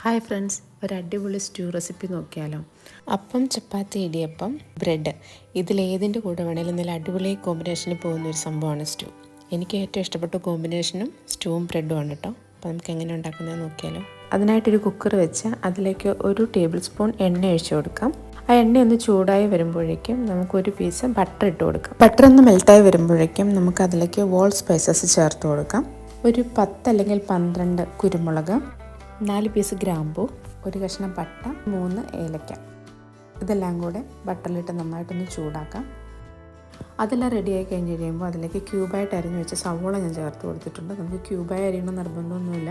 Hi friends, ഒരു അടിപൊളി stew recipe നോക്കിയാലോ. അപ്പം, ചപ്പാത്തി, ഇടിയപ്പം, ബ്രെഡ്, ഇതിലേതിൻ്റെ കൂടെ വേണേലും നല്ല അടിപൊളി കോമ്പിനേഷനിൽ പോകുന്നൊരു സംഭവമാണ് സ്റ്റൂ. എനിക്ക് ഏറ്റവും ഇഷ്ടപ്പെട്ട കോമ്പിനേഷനും സ്റ്റൂവും ബ്രെഡും ആണ് കേട്ടോ. അപ്പോൾ നമുക്ക് എങ്ങനെ ഉണ്ടാക്കുന്നത് നോക്കിയാലോ. അതിനായിട്ടൊരു കുക്കർ വെച്ച് അതിലേക്ക് 1 ടേബിൾ സ്പൂൺ എണ്ണ ഒഴിച്ചു കൊടുക്കാം. ആ എണ്ണ ഒന്ന് ചൂടായി വരുമ്പോഴേക്കും നമുക്കൊരു പീസ് ബട്ടർ ഇട്ട് കൊടുക്കാം. ബട്ടർ ഒന്ന് മെൽട്ടായി വരുമ്പോഴേക്കും നമുക്ക് അതിലേക്ക് വോൾ സ്പൈസസ് ചേർത്ത് കൊടുക്കാം. ഒരു 10 അല്ലെങ്കിൽ 12 കുരുമുളക്, 4 പീസ് ഗ്രാമ്പൂ, ഒരു കഷ്ണം പട്ട, 3 ഏലക്ക, ഇതെല്ലാം കൂടെ ബട്ടറിലിട്ട് നന്നായിട്ടൊന്ന് ചൂടാക്കാം. അതെല്ലാം റെഡിയായി കഴിഞ്ഞ് കഴിയുമ്പോൾ അതിലേക്ക് ക്യൂബായിട്ട് അരിഞ്ഞു വെച്ച സവോള ഞാൻ ചേർത്ത് കൊടുത്തിട്ടുണ്ട്. നമുക്ക് ക്യൂബായി അരിയണം നിർബന്ധമൊന്നുമില്ല,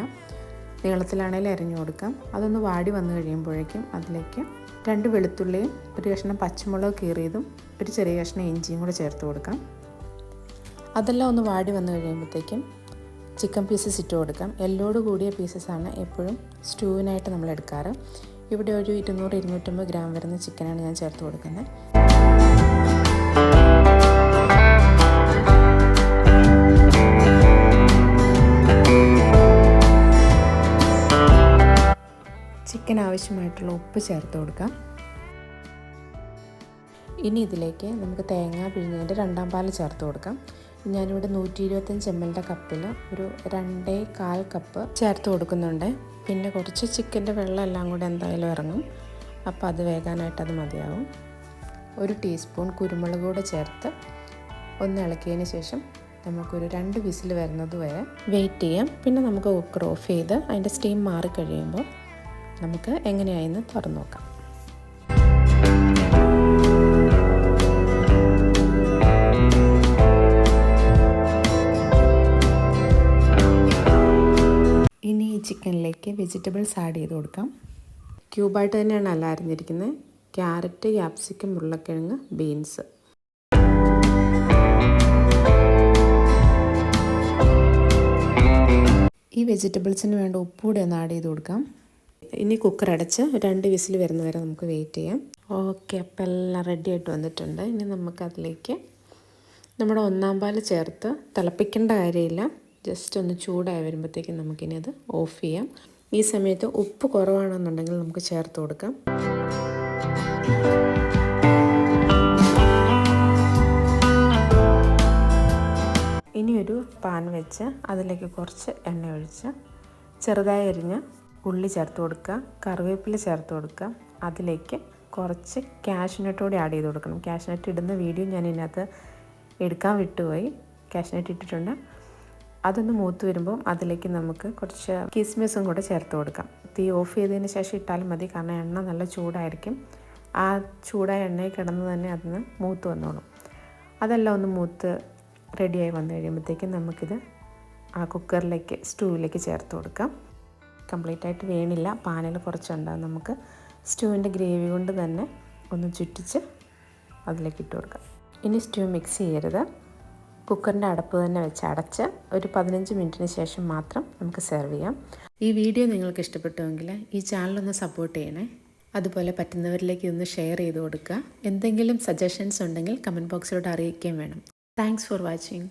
നീളത്തിലാണെങ്കിലും അരിഞ്ഞു കൊടുക്കാം. അതൊന്ന് വാടി വന്നു കഴിയുമ്പോഴേക്കും അതിലേക്ക് 2 വെളുത്തുള്ളിയും, ഒരു കഷ്ണം പച്ചമുളക് കീറിയതും, ഒരു ചെറിയ കഷ്ണം ഇഞ്ചിയും കൂടെ ചേർത്ത് കൊടുക്കാം. അതെല്ലാം ഒന്ന് വാടി വന്നു കഴിയുമ്പോഴത്തേക്കും ചിക്കൻ പീസസ് ഇട്ട് കൊടുക്കാം. എല്ലോട് കൂടിയ പീസസാണ് എപ്പോഴും സ്റ്റൂവിനായിട്ട് നമ്മൾ എടുക്കാറ്. ഇവിടെ ഒരു 200-250 ഗ്രാം വരുന്ന ചിക്കനാണ് ഞാൻ ചേർത്ത് കൊടുക്കുന്നത്. ചിക്കൻ ആവശ്യമായിട്ടുള്ള ഉപ്പ് ചേർത്ത് കൊടുക്കാം. ഇനി ഇതിലേക്ക് നമുക്ക് തേങ്ങ പിഴിഞ്ഞതിൻ്റെ 2ാം പാൽ ചേർത്ത് കൊടുക്കാം. ഞാനിവിടെ 125 ml കപ്പിൽ ഒരു 2.25 കപ്പ് ചേർത്ത് കൊടുക്കുന്നുണ്ട്. പിന്നെ കുറച്ച് ചിക്കൻ്റെ വെള്ളം എല്ലാം കൂടെ എന്തായാലും ഇറങ്ങും, അപ്പോൾ അത് വേകാനായിട്ട് അത് മതിയാവും. 1 ടീസ്പൂൺ കുരുമുളക് കൂടെ ചേർത്ത് ഒന്ന് ഇളക്കിയതിന് ശേഷം നമുക്കൊരു 2 വിസിൽ വരുന്നത് വരെ വെയിറ്റ് ചെയ്യാം. പിന്നെ നമുക്ക് കുക്കർ ഓഫ് ചെയ്ത് അതിൻ്റെ സ്റ്റീം മാറിക്കഴിയുമ്പോൾ നമുക്ക് എങ്ങനെയായെന്ന് തുറന്നു നോക്കാം. ഇനി ഈ ചിക്കനിലേക്ക് വെജിറ്റബിൾസ് ആഡ് ചെയ്ത് കൊടുക്കാം. ക്യൂബായിട്ട് തന്നെയാണ് അല്ല അരിഞ്ഞിരിക്കുന്നത്. ക്യാരറ്റ്, ക്യാപ്സിക്കം, ഉരുളക്കിഴങ്ങ്, ബീൻസ്. ഈ വെജിറ്റബിൾസിന് വേണ്ട ഉപ്പ് കൂടെ ഒന്ന് ആഡ് ചെയ്ത് കൊടുക്കാം. ഇനി കുക്കർ അടച്ച് 2 വിസിൽ വരുന്നവരെ നമുക്ക് വെയിറ്റ് ചെയ്യാം. ഓക്കെ, അപ്പം എല്ലാം റെഡി ആയിട്ട് വന്നിട്ടുണ്ട്. ഇനി നമുക്കതിലേക്ക് നമ്മുടെ 1ാം പാൽ ചേർത്ത് തിളപ്പിക്കേണ്ട കാര്യമില്ല. ജസ്റ്റ് ഒന്ന് ചൂടായി വരുമ്പോഴത്തേക്കും നമുക്കിനി അത് ഓഫ് ചെയ്യാം. ഈ സമയത്ത് ഉപ്പ് കുറവാണെന്നുണ്ടെങ്കിൽ നമുക്ക് ചേർത്ത് കൊടുക്കാം. ഇനി ഒരു പാൻ വെച്ച് അതിലേക്ക് കുറച്ച് എണ്ണ ഒഴിച്ച് ചെറുതായി അരിഞ്ഞ് ഉള്ളി ചേർത്ത് കൊടുക്കുക, കറിവേപ്പില ചേർത്ത് കൊടുക്കുക. അതിലേക്ക് കുറച്ച് കാഷ്നട്ട് കൂടി ആഡ് ചെയ്ത് കൊടുക്കണം. കാഷ്നട്ട് ഇടുന്ന വീഡിയോ ഞാൻ ഇതിനകത്ത് എടുക്കാൻ വിട്ടുപോയി. കാഷ്നട്ട് ഇട്ടിട്ടുണ്ട്. അതൊന്ന് മൂത്ത് വരുമ്പോൾ അതിലേക്ക് നമുക്ക് കുറച്ച് കിസ്മിസും കൂടെ ചേർത്ത് കൊടുക്കാം. തീ ഓഫ് ചെയ്തതിന് ശേഷം ഇട്ടാലും മതി, കാരണം എണ്ണ നല്ല ചൂടായിരിക്കും. ആ ചൂടായ എണ്ണയിൽ കിടന്ന് തന്നെ അതിന് മൂത്ത് വന്നോളും. അതെല്ലാം ഒന്ന് മൂത്ത് റെഡിയായി വന്നു കഴിയുമ്പോഴത്തേക്കും നമുക്കിത് ആ കുക്കറിലേക്ക്, സ്റ്റൂവിലേക്ക് ചേർത്ത് കൊടുക്കാം. കംപ്ലീറ്റ് ആയിട്ട് വേണില്ല, പാനിൽ കുറച്ചുണ്ടാകും. നമുക്ക് സ്റ്റൂവിൻ്റെ ഗ്രേവി കൊണ്ട് തന്നെ ഒന്ന് ചുറ്റിച്ച് അതിലേക്ക് ഇട്ട് കൊടുക്കാം. ഇനി സ്റ്റൂ മിക്സ് ചെയ്യരുത്. കുക്കറിൻ്റെ അടപ്പ് തന്നെ വെച്ച് അടച്ച് ഒരു 15 മിനിറ്റിന് ശേഷം മാത്രം നമുക്ക് സെർവ് ചെയ്യാം. ഈ വീഡിയോ നിങ്ങൾക്ക് ഇഷ്ടപ്പെട്ടുവെങ്കിൽ ഈ ചാനലൊന്ന് സപ്പോർട്ട് ചെയ്യണേ. അതുപോലെ പറ്റുന്നവരിലേക്ക് ഒന്ന് ഷെയർ ചെയ്ത് കൊടുക്കുക. എന്തെങ്കിലും സജഷൻസ് ഉണ്ടെങ്കിൽ കമൻറ്റ് ബോക്സിലോട്ട് അറിയിക്കുകയും വേണം. Thanks for watching.